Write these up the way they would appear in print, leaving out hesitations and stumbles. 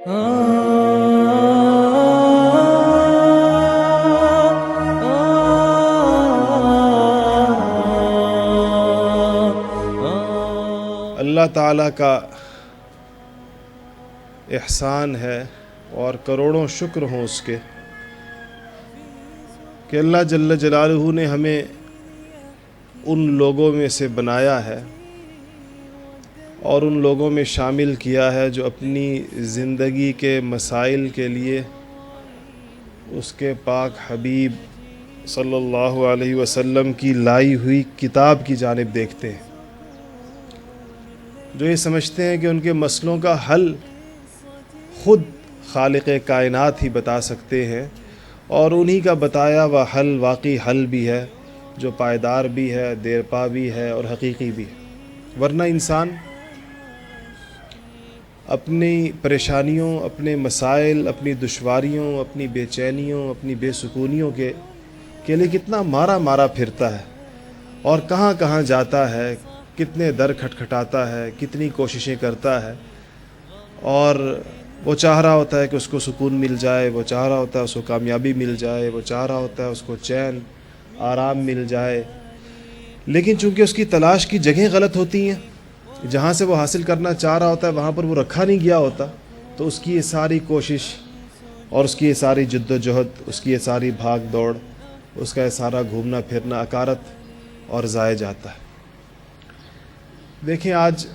اللہ تعالیٰ کا احسان ہے اور کروڑوں شکر ہوں اس کے کہ اللہ جل جلالہ نے ہمیں ان لوگوں میں سے بنایا ہے اور ان لوگوں میں شامل کیا ہے جو اپنی زندگی کے مسائل کے لیے اس کے پاک حبیب صلی اللہ علیہ وسلم کی لائی ہوئی کتاب کی جانب دیکھتے ہیں، جو یہ سمجھتے ہیں کہ ان کے مسئلوں کا حل خود خالق کائنات ہی بتا سکتے ہیں، اور انہی کا بتایا ہوا حل واقعی حل بھی ہے جو پائیدار بھی ہے، دیرپا بھی ہے اور حقیقی بھی ہے۔ ورنہ انسان اپنی پریشانیوں، اپنے مسائل، اپنی دشواریوں، اپنی بے چینیوں، اپنی بے سکونیوں کے لیے کتنا مارا پھرتا ہے اور کہاں کہاں جاتا ہے، کتنے در کھٹکھٹاتا ہے، کتنی کوششیں کرتا ہے، اور وہ چاہ رہا ہوتا ہے کہ اس کو سکون مل جائے، وہ چاہ رہا ہوتا ہے اس کو کامیابی مل جائے، وہ چاہ رہا ہوتا ہے اس کو چین آرام مل جائے، لیکن چونکہ اس کی تلاش کی جگہیں غلط ہوتی ہیں، جہاں سے وہ حاصل کرنا چاہ رہا ہوتا ہے وہاں پر وہ رکھا نہیں گیا ہوتا، تو اس کی یہ ساری کوشش اور اس کی یہ ساری جد و جہد، اس کی یہ ساری بھاگ دوڑ، اس کا یہ سارا گھومنا پھرنا اکارت اور ضائع جاتا ہے۔ دیکھیں آج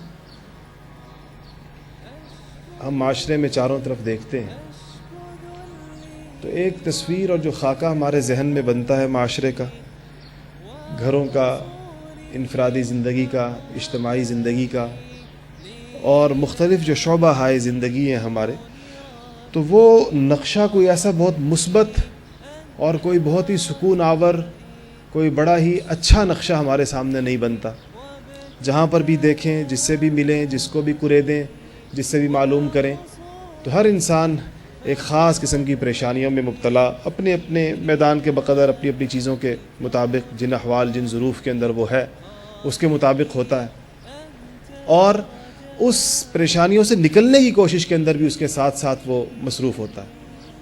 ہم معاشرے میں چاروں طرف دیکھتے ہیں تو ایک تصویر اور جو خاکہ ہمارے ذہن میں بنتا ہے معاشرے کا، گھروں کا، انفرادی زندگی کا، اجتماعی زندگی کا، اور مختلف جو شعبہ ہائے زندگی ہیں ہمارے، تو وہ نقشہ کوئی ایسا بہت مثبت اور کوئی بہت ہی سکون آور، کوئی بڑا ہی اچھا نقشہ ہمارے سامنے نہیں بنتا۔ جہاں پر بھی دیکھیں، جس سے بھی ملیں، جس کو بھی قریدیں، جس سے بھی معلوم کریں، تو ہر انسان ایک خاص قسم کی پریشانیوں میں مبتلا، اپنے اپنے میدان کے بقدر، اپنی اپنی چیزوں کے مطابق، جن احوال جن ظروف کے اندر وہ ہے اس کے مطابق ہوتا ہے، اور اس پریشانیوں سے نکلنے کی کوشش کے اندر بھی اس کے ساتھ ساتھ وہ مصروف ہوتا ہے۔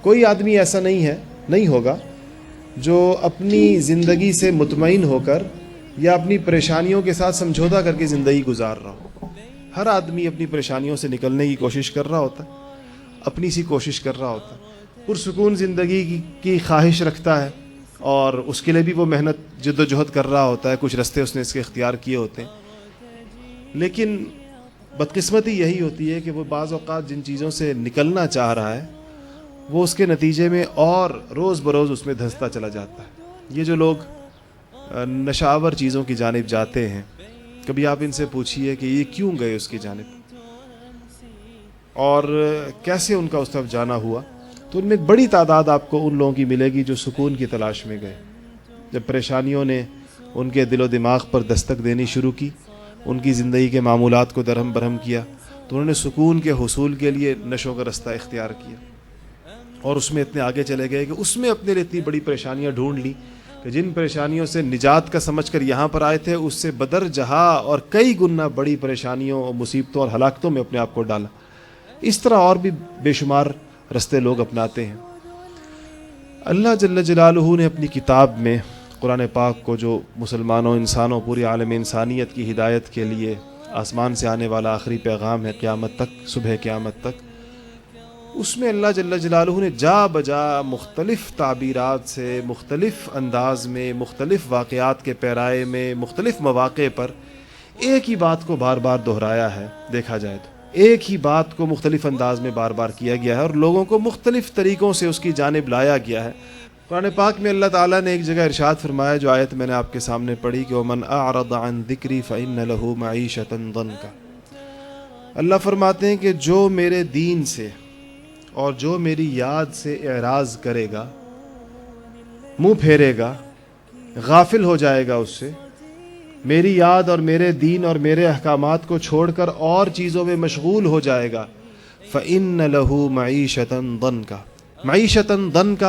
کوئی آدمی ایسا نہیں ہوگا جو اپنی زندگی سے مطمئن ہو کر یا اپنی پریشانیوں کے ساتھ سمجھوتہ کر کے زندگی گزار رہا ہو۔ ہر آدمی اپنی پریشانیوں سے نکلنے کی کوشش کر رہا ہوتا ہے، اپنی سی کوشش کر رہا ہوتا ہے، پرسکون زندگی کی خواہش رکھتا ہے، اور اس کے لیے بھی وہ محنت جد و جہد کر رہا ہوتا ہے، کچھ رستے اس نے اس کے اختیار کیے ہوتے ہیں، لیکن بدقسمتی یہی ہوتی ہے کہ وہ بعض اوقات جن چیزوں سے نکلنا چاہ رہا ہے وہ اس کے نتیجے میں اور روز بروز اس میں دھنستا چلا جاتا ہے۔ یہ جو لوگ نشاور چیزوں کی جانب جاتے ہیں، کبھی آپ ان سے پوچھئے کہ یہ کیوں گئے اس کی جانب اور کیسے ان کا اس طرف جانا ہوا، تو ان میں ایک بڑی تعداد آپ کو ان لوگوں کی ملے گی جو سکون کی تلاش میں گئے۔ جب پریشانیوں نے ان کے دل و دماغ پر دستک دینی شروع کی، ان کی زندگی کے معمولات کو درہم برہم کیا، تو انہوں نے سکون کے حصول کے لیے نشوں کا رستہ اختیار کیا، اور اس میں اتنے آگے چلے گئے کہ اس میں اپنے لیے اتنی بڑی پریشانیاں ڈھونڈ لی کہ جن پریشانیوں سے نجات کا سمجھ کر یہاں پر آئے تھے، اس سے بدر جہاں اور کئی گنا بڑی پریشانیوں اور مصیبتوں اور ہلاکتوں میں اپنے آپ کو ڈالا۔ اس طرح اور بھی بے شمار رستے لوگ اپناتے ہیں۔ اللہ جل جلالہ نے اپنی کتاب میں قرآن پاک کو، جو مسلمانوں، انسانوں، پوری عالم انسانیت کی ہدایت کے لیے آسمان سے آنے والا آخری پیغام ہے قیامت تک، صبح قیامت تک، اس میں اللہ جل جلالہ نے جا بجا مختلف تعبیرات سے، مختلف انداز میں، مختلف واقعات کے پیرائے میں، مختلف مواقع پر ایک ہی بات کو بار بار دہرایا ہے۔ دیکھا جائے تو ایک ہی بات کو مختلف انداز میں بار بار کیا گیا ہے اور لوگوں کو مختلف طریقوں سے اس کی جانب لایا گیا ہے۔ قرآن پاک میں اللہ تعالیٰ نے ایک جگہ ارشاد فرمایا، جو آیت میں نے آپ کے سامنے پڑھی کہ وَمَنْ أَعْرَضَ عَنْ ذِكْرِي فَإِنَّ لَهُ مَعِيشَةً ضَنْكَ۔ اللہ فرماتے ہیں کہ جو میرے دین سے اور جو میری یاد سے اعراض کرے گا، منہ پھیرے گا، غافل ہو جائے گا اس سے، میری یاد اور میرے دین اور میرے احکامات کو چھوڑ کر اور چیزوں میں مشغول ہو جائے گا، فَإِنَّ لَهُ مَعِيشَةً ضَنْكَ۔ مَعِيشَةً ضَنْكَ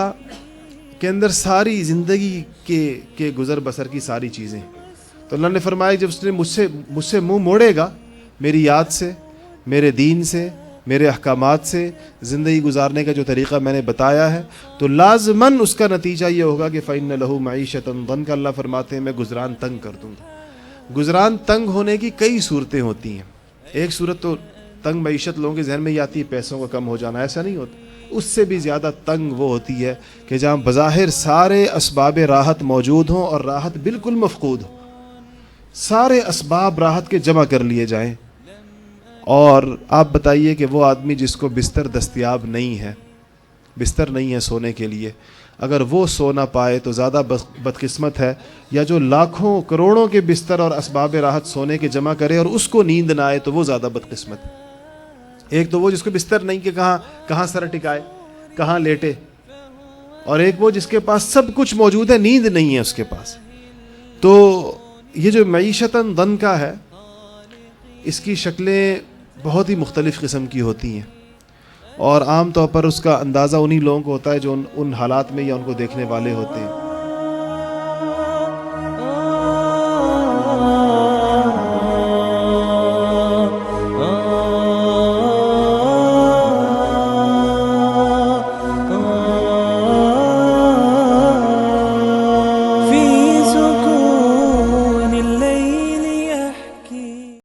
کے اندر ساری زندگی کے گزر بسر کی ساری چیزیں، تو اللہ نے فرمایا جب اس نے مجھ سے منہ موڑے گا، میری یاد سے، میرے دین سے، میرے احکامات سے زندگی گزارنے کا جو طریقہ میں نے بتایا ہے، تو لازماً اس کا نتیجہ یہ ہوگا کہ فَإِنَّ لَهُ مَعِيشَةً ضَنْكَ، اللہ فرماتے ہیں میں گزران تنگ کر دوں گا۔ گزران تنگ ہونے کی کئی صورتیں ہوتی ہیں۔ ایک صورت تو تنگ معیشت لوگوں کے ذہن میں یہ آتی ہے پیسوں کا کم ہو جانا، ایسا نہیں ہوتا۔ اس سے بھی زیادہ تنگ وہ ہوتی ہے کہ جہاں بظاہر سارے اسباب راحت موجود ہوں اور راحت بالکل مفقود ہو، سارے اسباب راحت کے جمع کر لیے جائیں، اور آپ بتائیے کہ وہ آدمی جس کو بستر دستیاب نہیں ہے، بستر نہیں ہے سونے کے لیے، اگر وہ سو نہ پائے تو زیادہ بدقسمت ہے، یا جو لاکھوں کروڑوں کے بستر اور اسباب راحت سونے کے جمع کرے اور اس کو نیند نہ آئے تو وہ زیادہ بدقسمت ہے۔ ایک تو وہ جس کو بستر نہیں کہ کہاں سر ٹکائے، کہاں لیٹے، اور ایک وہ جس کے پاس سب کچھ موجود ہے، نیند نہیں ہے اس کے پاس۔ تو یہ جو معیشتاً ضنکا ہے، اس کی شکلیں بہت ہی مختلف قسم کی ہوتی ہیں، اور عام طور پر اس کا اندازہ انہی لوگوں کو ہوتا ہے جو ان حالات میں یا ان کو دیکھنے والے ہوتے ہیں۔